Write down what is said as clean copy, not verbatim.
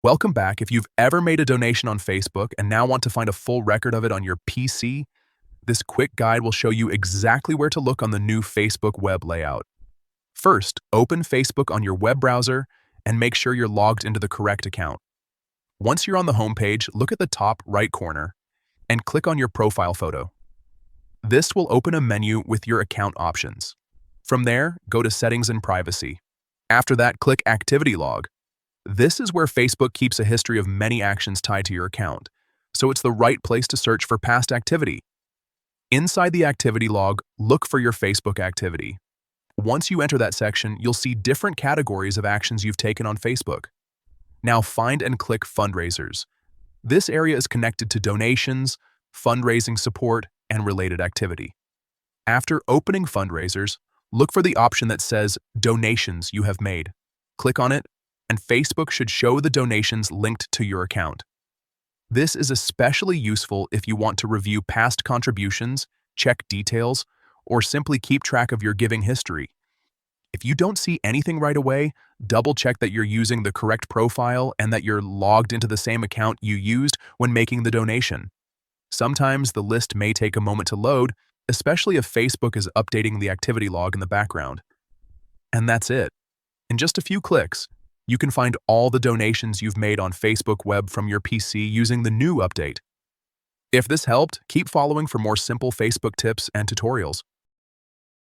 Welcome back. If you've ever made a donation on Facebook and now want to find a full record of it on your PC, this quick guide will show you exactly where to look on the new Facebook web layout. First, open Facebook on your web browser and make sure you're logged into the correct account. Once you're on the homepage, look at the top right corner and click on your profile photo. This will open a menu with your account options. From there, go to Settings and Privacy. After that, click Activity Log. This is where Facebook keeps a history of many actions tied to your account, so it's the right place to search for past activity. Inside the activity log, look for your Facebook activity. Once you enter that section, you'll see different categories of actions you've taken on Facebook. Now find and click Fundraisers. This area is connected to donations, fundraising support, and related activity. After opening Fundraisers, look for the option that says Donations you have made. Click on it, and Facebook should show the donations linked to your account. This is especially useful if you want to review past contributions, check details, or simply keep track of your giving history. If you don't see anything right away, double-check that you're using the correct profile and that you're logged into the same account you used when making the donation. Sometimes the list may take a moment to load, especially if Facebook is updating the activity log in the background. And that's it. In just a few clicks, you can find all the donations you've made on Facebook web from your PC using the new update. If this helped, keep following for more simple Facebook tips and tutorials.